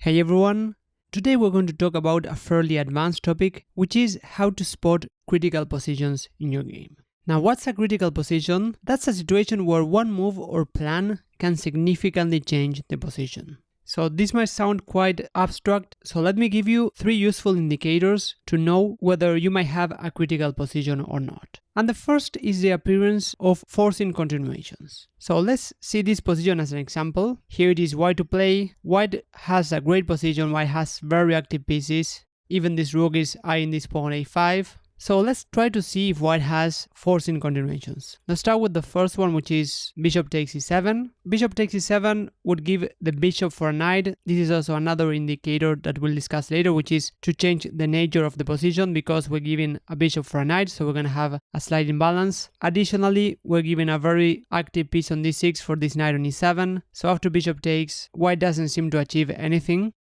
Hey everyone! Today we're going to talk about a fairly advanced topic, which is how to spot critical positions in your game. Now, what's a critical position? That's a situation where one move or plan can significantly change the position. So this might sound quite abstract, so let me give you 3 useful indicators to know whether you might have a critical position or not. And the first is the appearance of forcing continuations. So let's see this position as an example. Here it is white to play. White has a great position, white has very active pieces. Even this rook is eyeing this pawn a5. So let's try to see if white has forcing continuations. Let's start with the first one, which is bishop takes e7. Bishop takes e7 would give the bishop for a knight. This is also another indicator that we'll discuss later, which is to change the nature of the position because we're giving a bishop for a knight, so we're going to have a slight imbalance. Additionally, we're giving a very active piece on d6 for this knight on e7. So after bishop takes, white doesn't seem to achieve anything.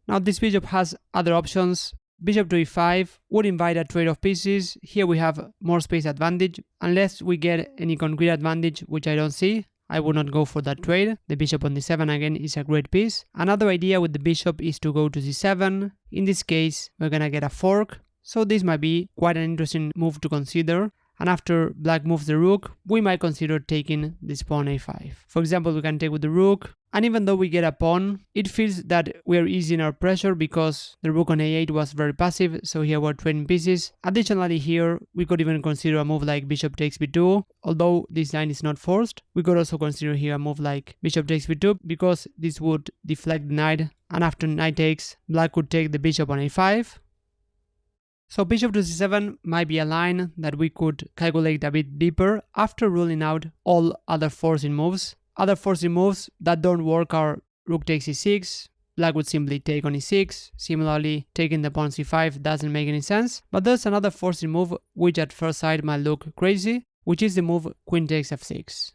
Now this bishop has other options. Bishop to e5 would invite a trade of pieces. Here we have more space advantage. Unless we get any concrete advantage, which I don't see, I would not go for that trade. The bishop on d7 again is a great piece. Another idea with the bishop is to go to c7. In this case, we're gonna get a fork. So this might be quite an interesting move to consider. And after black moves the rook, we might consider taking this pawn a5. For example, we can take with the rook, and even though we get a pawn, it feels that we are easing our pressure because the rook on a8 was very passive, so here we're trading pieces. Additionally here, we could even consider a move like bishop takes b2, although this line is not forced. We could also consider here a move like bishop takes b2 because this would deflect the knight, and after knight takes, black could take the bishop on a5. So bishop to c7 might be a line that we could calculate a bit deeper after ruling out all other forcing moves. Other forcing moves that don't work are rook takes e6, black would simply take on e6, similarly taking the pawn c5 doesn't make any sense, but there's another forcing move which at first sight might look crazy, which is the move queen takes f6.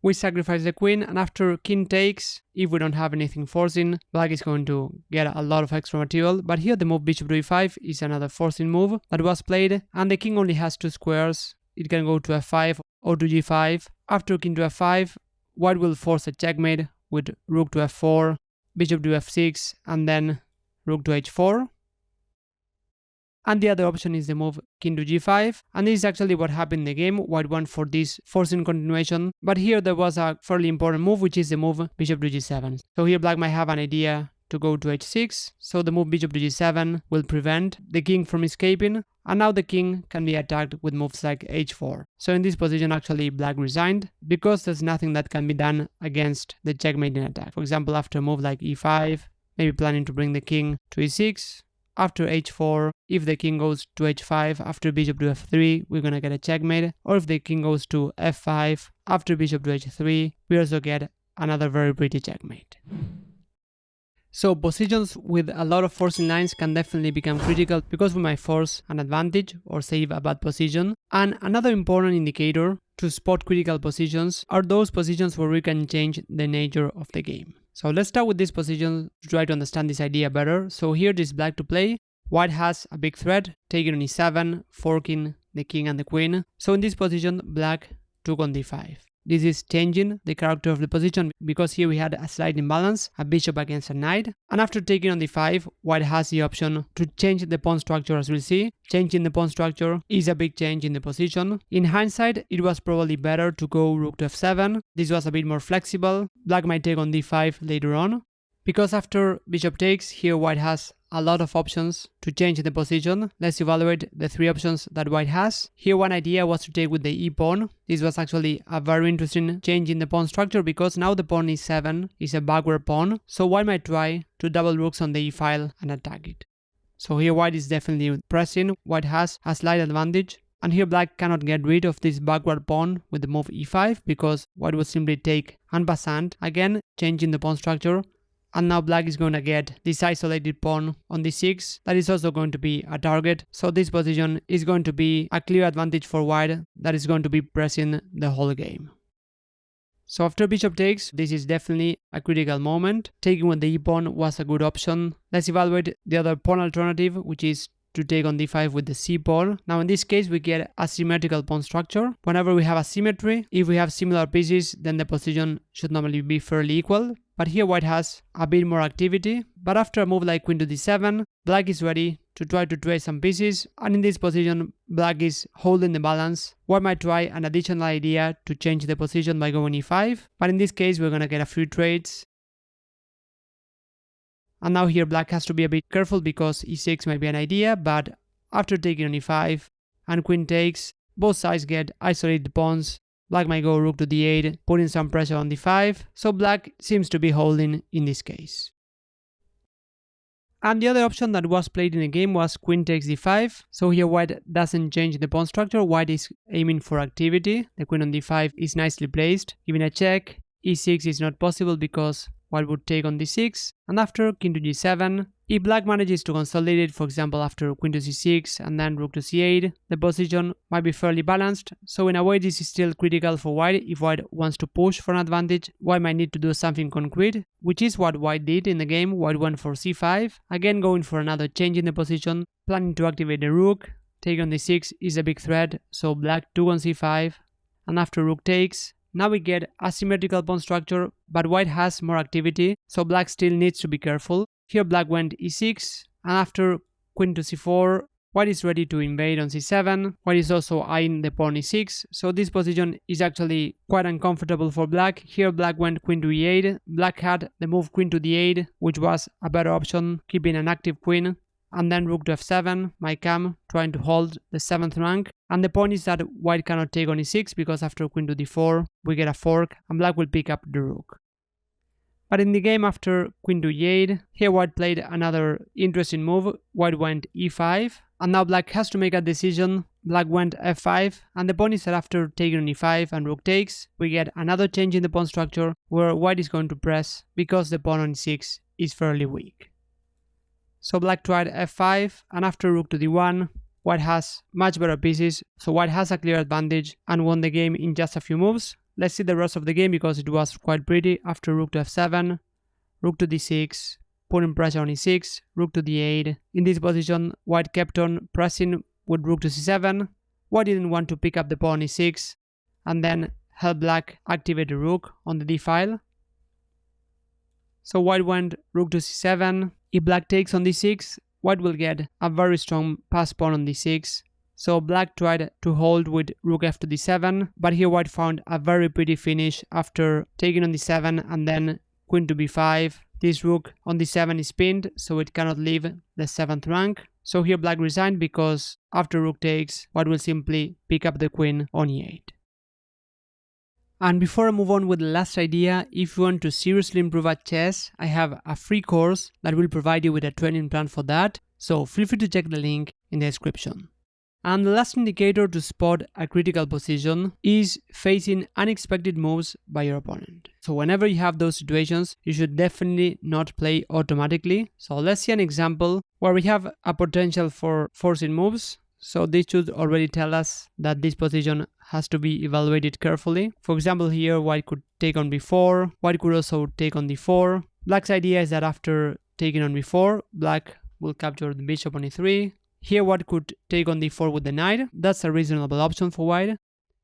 We sacrifice the queen, and after king takes, if we don't have anything forcing, black is going to get a lot of extra material. But here the move bishop to e5 is another forcing move that was played, and the king only has 2 squares. It can go to f5 or to g5. After king to f5, white will force a checkmate with rook to f4, bishop to f6, and then rook to h4. And the other option is the move king to g5, and this is actually what happened in the game. White went for this forcing continuation, but here there was a fairly important move, which is the move bishop to g7. So here black might have an idea to go to h6, so the move bishop to g7 will prevent the king from escaping, and now the king can be attacked with moves like h4. So in this position actually black resigned, because there's nothing that can be done against the checkmating attack. For example, after a move like e5, maybe planning to bring the king to e6, after h4, if the king goes to h5, after bishop to f3, we're gonna get a checkmate. Or if the king goes to f5, after bishop to h3, we also get another very pretty checkmate. So positions with a lot of forcing lines can definitely become critical because we might force an advantage or save a bad position. And another important indicator to spot critical positions are those positions where we can change the nature of the game. So let's start with this position to try to understand this idea better. So here this black to play. White has a big threat, taking on e7, forking the king and the queen. So in this position, black took on d5. This is changing the character of the position because here we had a slight imbalance, a bishop against a knight. And after taking on d5, white has the option to change the pawn structure, as we'll see. Changing the pawn structure is a big change in the position. In hindsight, it was probably better to go rook to f7. This was a bit more flexible. Black might take on d5 later on. Because after bishop takes, here white has a lot of options to change the position. Let's evaluate the 3 options that white has. Here one idea was to take with the e-pawn. This was actually a very interesting change in the pawn structure because now the pawn e7 is a backward pawn. So white might try to double rooks on the e-file and attack it. So here white is definitely pressing. White has a slight advantage. And here black cannot get rid of this backward pawn with the move e5 because white would simply take en passant, again changing the pawn structure. And now black is going to get this isolated pawn on d6 that is also going to be a target. So this position is going to be a clear advantage for white that is going to be pressing the whole game. So after bishop takes, this is definitely a critical moment. Taking with the e-pawn was a good option. Let's evaluate the other pawn alternative, which is to take on d5 with the c-pawn. Now in this case we get a symmetrical pawn structure. Whenever we have asymmetry, if we have similar pieces, then the position should normally be fairly equal. but here white has a bit more activity. But after a move like queen to d7, black is ready to try to trade some pieces, and in this position black is holding the balance. White might try an additional idea to change the position by going e5, but in this case we're gonna get a few trades. And now here black has to be a bit careful because e6 might be an idea, but after taking on e5 and queen takes, both sides get isolated pawns. Black might go rook to d8, putting some pressure on d5, so black seems to be holding in this case. And the other option that was played in the game was queen takes d5, so here white doesn't change the pawn structure, white is aiming for activity. The queen on d5 is nicely placed, giving a check. e6 is not possible because white would take on d6, and after king to g7, if black manages to consolidate, for example after queen to c6 and then rook to c8, the position might be fairly balanced, so in a way this is still critical for white. If white wants to push for an advantage, white might need to do something concrete, which is what white did in the game. White went for c5, again going for another change in the position, planning to activate the rook. Take on d6 is a big threat, so black took on c5, and after rook takes, now we get asymmetrical pawn structure, but white has more activity, so black still needs to be careful. Here black went e6, and after queen to c4, white is ready to invade on c7. White is also eyeing the pawn e6, so this position is actually quite uncomfortable for black. Here black went queen to e8, black had the move queen to d8, which was a better option, keeping an active queen. And then rook to f7 might come, trying to hold the 7th rank. And the point is that white cannot take on e6 because after queen to d4 we get a fork and black will pick up the rook. But in the game after queen to e8, here white played another interesting move. White went e5, and now black has to make a decision. Black went f5, and the point is that after taking on e5 and rook takes, we get another change in the pawn structure where white is going to press because the pawn on e6 is fairly weak. So black tried f5, and after rook to d1, white has much better pieces, so white has a clear advantage and won the game in just a few moves. Let's see the rest of the game because it was quite pretty. After rook to f7, rook to d6, putting pressure on e6, rook to d8. In this position, white kept on pressing with rook to c7. White didn't want to pick up the pawn e6 and then help black activate the rook on the d file. So white went rook to c7. If black takes on d6, white will get a very strong pass pawn on d6. So black tried to hold with rook f to d7, but here white found a very pretty finish after taking on d7 and then queen to b5. This rook on d7 is pinned, so it cannot leave the 7th rank. So here black resigned because after rook takes, white will simply pick up the queen on e8. And before I move on with the last idea, if you want to seriously improve at chess, I have a free course that will provide you with a training plan for that, so feel free to check the link in the description. And the last indicator to spot a critical position is facing unexpected moves by your opponent. So whenever you have those situations, you should definitely not play automatically. So let's see an example where we have a potential for forcing moves. So this should already tell us that this position has to be evaluated carefully. For example, here white could take on b4, white could also take on d4. Black's idea is that after taking on b4, black will capture the bishop on e3. Here white could take on d4 with the knight. That's a reasonable option for white.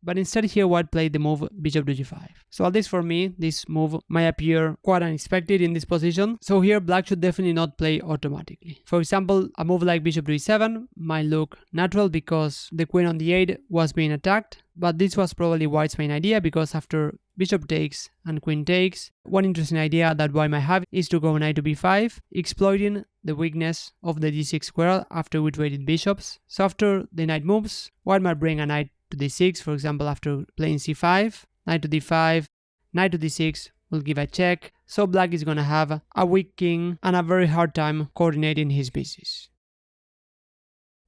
But instead here white played the move bishop to g5. So at least for me, this move might appear quite unexpected in this position. So here black should definitely not play automatically. For example, a move like bishop to e7 might look natural because the queen on d8 was being attacked. But this was probably white's main idea because after bishop takes and queen takes, one interesting idea that white might have is to go knight to b5, exploiting the weakness of the d6 square after we traded bishops. So after the knight moves, white might bring a knight to d6, for example after playing c5, knight to d5, knight to d6 will give a check, so black is gonna have a weak king and a very hard time coordinating his pieces.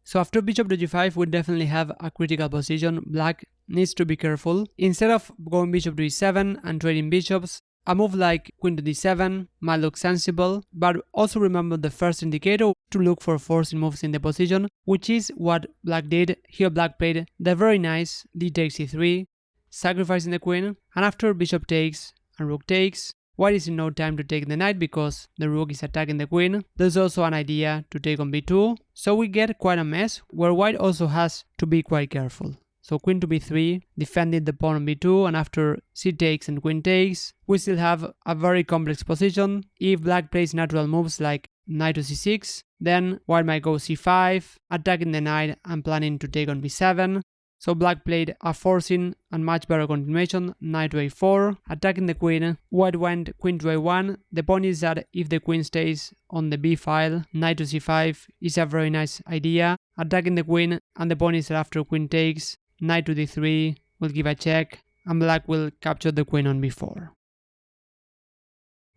So after bishop to g5 we definitely have a critical position. Black needs to be careful. Instead of going bishop to e7 and trading bishops, a move like queen to d7 might look sensible, but also remember the first indicator to look for forcing moves in the position, which is what black did. Here black played the very nice d takes e3, sacrificing the queen, and after bishop takes and rook takes, white is in no time to take the knight because the rook is attacking the queen. There's also an idea to take on b2, so we get quite a mess where white also has to be quite careful. So queen to b3, defending the pawn on b2, and after c takes and queen takes, we still have a very complex position. If black plays natural moves like knight to c6, then white might go c5, attacking the knight and planning to take on b7. So black played a forcing and much better continuation, knight to a4, attacking the queen. White went queen to a1. The point is that if the queen stays on the b file, knight to c5 is a very nice idea, attacking the queen, and the point is that after queen takes, knight to d3 will give a check, and black will capture the queen on b4.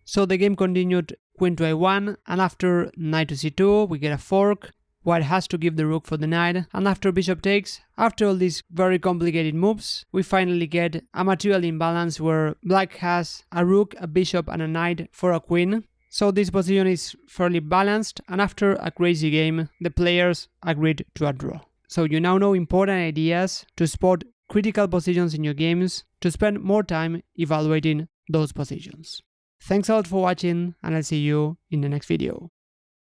So the game continued queen to a1, and after knight to c2 we get a fork. White has to give the rook for the knight, and after bishop takes, after all these very complicated moves, we finally get a material imbalance where black has a rook, a bishop and a knight for a queen. So this position is fairly balanced, and after a crazy game, the players agreed to a draw. So you now know important ideas to spot critical positions in your games, to spend more time evaluating those positions. Thanks a lot for watching, and I'll see you in the next video.